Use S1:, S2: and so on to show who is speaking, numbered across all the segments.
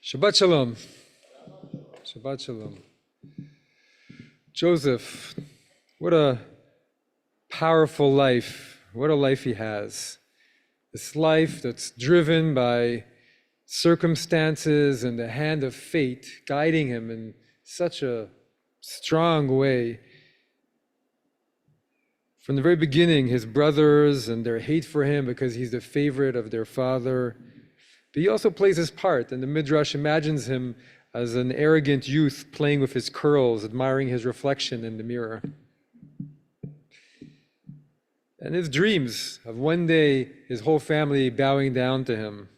S1: Shabbat Shalom. Shabbat Shalom. Joseph, what a powerful life. What a life he has. This life that's driven by circumstances and the hand of fate guiding him in such a strong way. From the very beginning, his brothers and their hate for him because he's the favorite of their father. But he also plays his part, and the Midrash imagines him as an arrogant youth playing with his curls, admiring his reflection in the mirror. And his dreams of one day his whole family bowing down to him.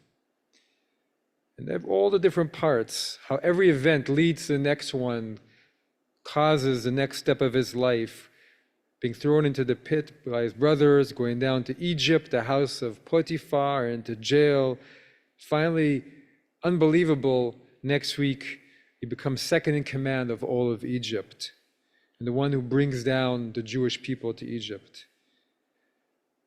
S1: And all the different parts, how every event leads to the next one, causes the next step of his life, being thrown into the pit by his brothers, going down to Egypt, the house of Potiphar, into jail. Finally, unbelievable, next week, he becomes second in command of all of Egypt, and the one who brings down the Jewish people to Egypt.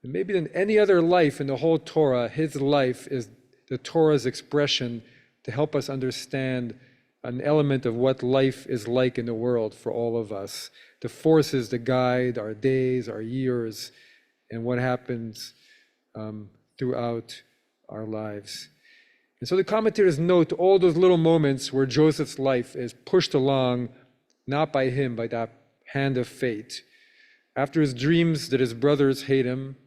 S1: And maybe than any other life in the whole Torah, his life is the Torah's expression to help us understand an element of what life is like in the world for all of us, the forces that guide our days, our years, and what happens throughout our lives. And so the commentators note all those little moments where Joseph's life is pushed along, not by him, by that hand of fate. After his dreams that his brothers hate him,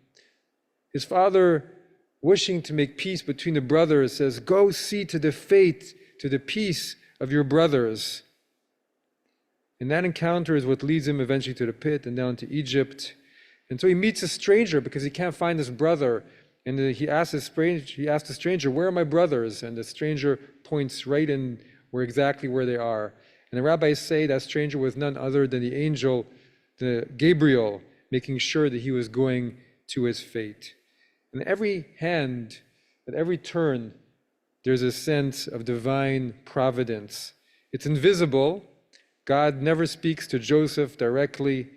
S1: his father, wishing to make peace between the brothers, says, "Go see to the fate, to the peace of your brothers." And that encounter is what leads him eventually to the pit and down to Egypt. And so he meets a stranger because he can't find his brother. And he asked the stranger, "Where are my brothers?" And the stranger points right in exactly where they are. And the rabbis say that stranger was none other than the angel, the Gabriel, making sure that he was going to his fate. And every hand, at every turn, there's a sense of divine providence. It's invisible. God never speaks to Joseph directly,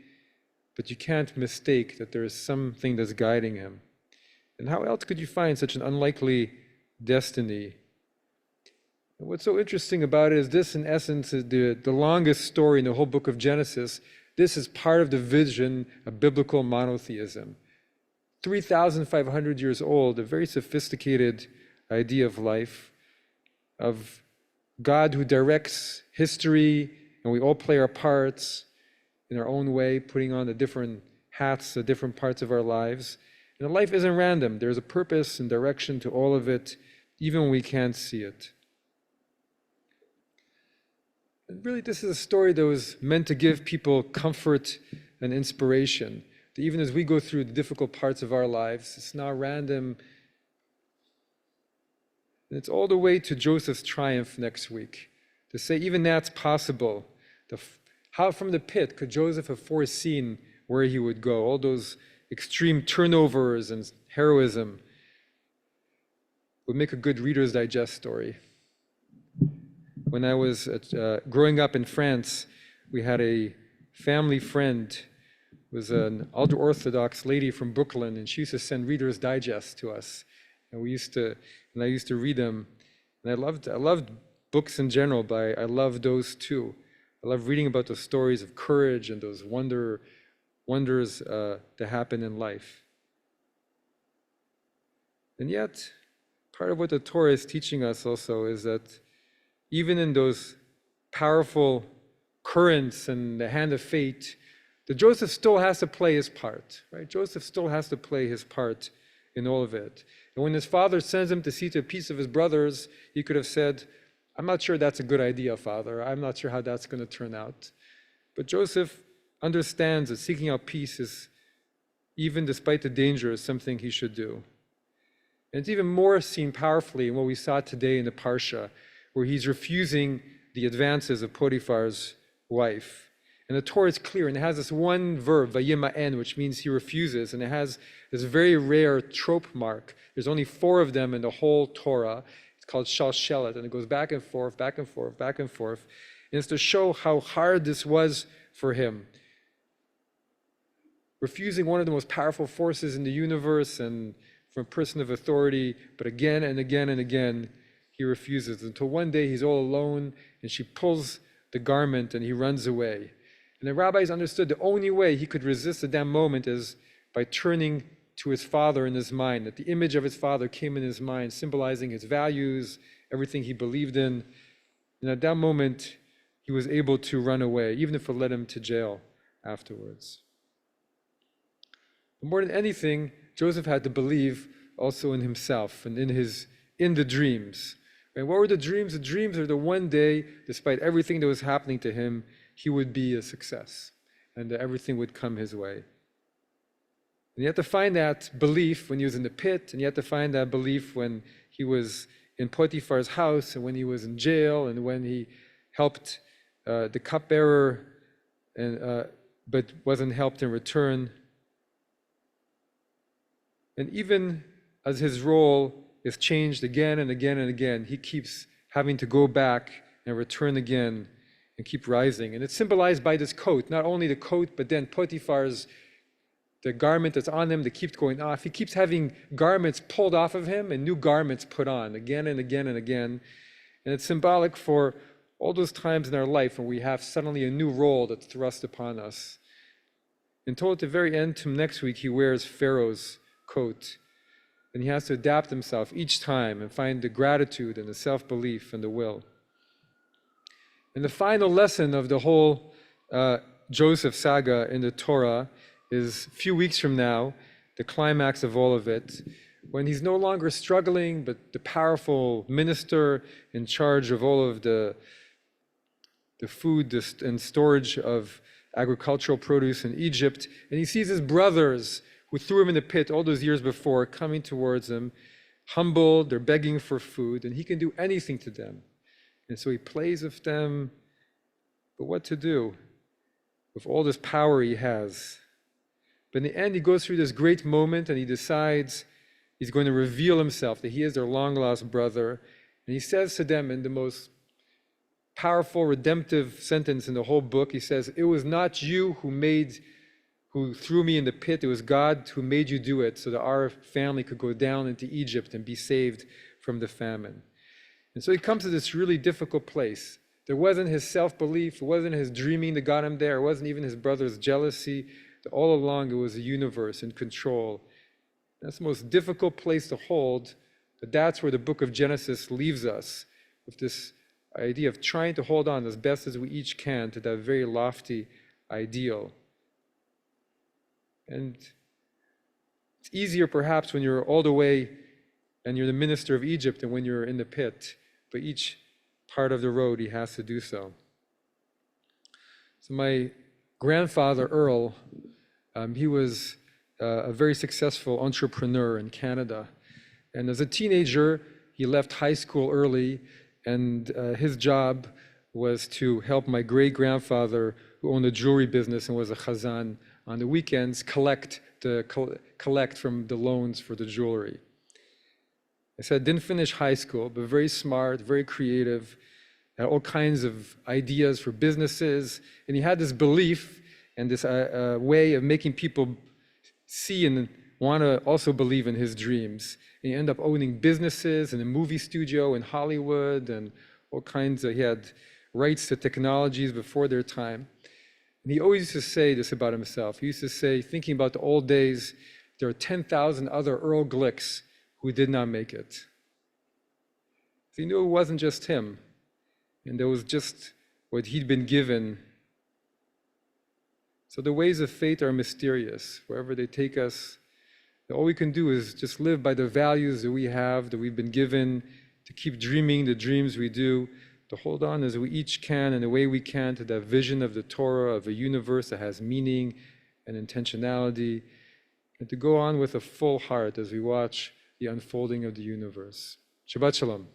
S1: but you can't mistake that there is something that's guiding him. And how else could you find such an unlikely destiny? And what's so interesting about it is this, in essence, is the longest story in the whole book of Genesis. This is part of the vision of biblical monotheism. 3,500 years old, a very sophisticated idea of life, of God who directs history, and we all play our parts in our own way, putting on the different hats, the different parts of our lives. And life isn't random. There's a purpose and direction to all of it, even when we can't see it. And really, this is a story that was meant to give people comfort and inspiration. That even as we go through the difficult parts of our lives, it's not random. And it's all the way to Joseph's triumph next week. To say even that's possible. How from the pit could Joseph have foreseen where he would go? All those extreme turnovers and heroism would make a good Reader's Digest story. When I was growing up in France, we had a family friend who was an ultra-Orthodox lady from Brooklyn, and she used to send Reader's Digest to us. And I used to read them. And I loved books in general, but I loved those too. I love reading about those stories of courage and those wonders that happen in life. And yet, part of what the Torah is teaching us also is that even in those powerful currents and the hand of fate, that Joseph still has to play his part, right? Joseph still has to play his part in all of it. And when his father sends him to see to a peace of his brothers, he could have said, "I'm not sure that's a good idea, Father. I'm not sure how that's going to turn out." But Joseph understands that seeking out peace is, even despite the danger, is something he should do. And it's even more seen powerfully in what we saw today in the Parsha, where he's refusing the advances of Potiphar's wife. And the Torah is clear, and it has this one verb, vayima'en, which means he refuses, and it has this very rare trope mark. There's only 4 of them in the whole Torah. It's called shalshelet, and it goes back and forth, back and forth, back and forth. And it's to show how hard this was for him. Refusing one of the most powerful forces in the universe and from a person of authority, but again and again and again, he refuses, until one day he's all alone and she pulls the garment and he runs away. And the rabbis understood the only way he could resist at that moment is by turning to his father in his mind, that the image of his father came in his mind, symbolizing his values, everything he believed in. And at that moment, he was able to run away, even if it led him to jail afterwards. But more than anything, Joseph had to believe also in himself and in the dreams. And what were the dreams? The dreams are the one day, despite everything that was happening to him, he would be a success and that everything would come his way. And you have to find that belief when he was in the pit, and you have to find that belief when he was in Potiphar's house, and when he was in jail, and when he helped the cupbearer, but wasn't helped in return. And even as his role is changed again and again and again, he keeps having to go back and return again and keep rising. And it's symbolized by this coat, not only the coat, but then Potiphar's, the garment that's on him that keeps going off. He keeps having garments pulled off of him and new garments put on again and again and again. And it's symbolic for all those times in our life when we have suddenly a new role that's thrust upon us. Until at the very end, to next week, he wears Pharaoh's coat. And he has to adapt himself each time and find the gratitude and the self-belief and the will. And the final lesson of the whole Joseph saga in the Torah is a few weeks from now, the climax of all of it, when he's no longer struggling, but the powerful minister in charge of all of the food and storage of agricultural produce in Egypt. And he sees his brothers who threw him in the pit all those years before coming towards him, humbled, they're begging for food, and he can do anything to them. And so he plays with them, but what to do with all this power he has? But in the end, he goes through this great moment and he decides he's going to reveal himself, that he is their long-lost brother. And he says to them in the most powerful, redemptive sentence in the whole book, he says, "It was not you who threw me in the pit, it was God who made you do it so that our family could go down into Egypt and be saved from the famine." And so he comes to this really difficult place. There wasn't his self-belief, it wasn't his dreaming that got him there, it wasn't even his brother's jealousy. All along, it was the universe in control. That's the most difficult place to hold, but that's where the book of Genesis leaves us, with this idea of trying to hold on as best as we each can to that very lofty ideal. And it's easier perhaps when you're all the way and you're the minister of Egypt than when you're in the pit, but each part of the road he has to do so. So my grandfather, Earl, he was a very successful entrepreneur in Canada. And as a teenager, he left high school early, and his job was to help my great-grandfather, who owned a jewelry business and was a chazan, on the weekends collect from the loans for the jewelry. I said, didn't finish high school, but very smart, very creative, had all kinds of ideas for businesses, and he had this belief and this way of making people see and want to also believe in his dreams. And he ended up owning businesses and a movie studio in Hollywood and all kinds of, he had rights to technologies before their time. And he always used to say this about himself. He used to say, thinking about the old days, there are 10,000 other Earl Glicks who did not make it. So he knew it wasn't just him, and there was just what he'd been given. So the ways of fate are mysterious. Wherever they take us, all we can do is just live by the values that we have, that we've been given, to keep dreaming the dreams we do, to hold on as we each can in the way we can to that vision of the Torah, of a universe that has meaning and intentionality, and to go on with a full heart as we watch the unfolding of the universe. Shabbat Shalom.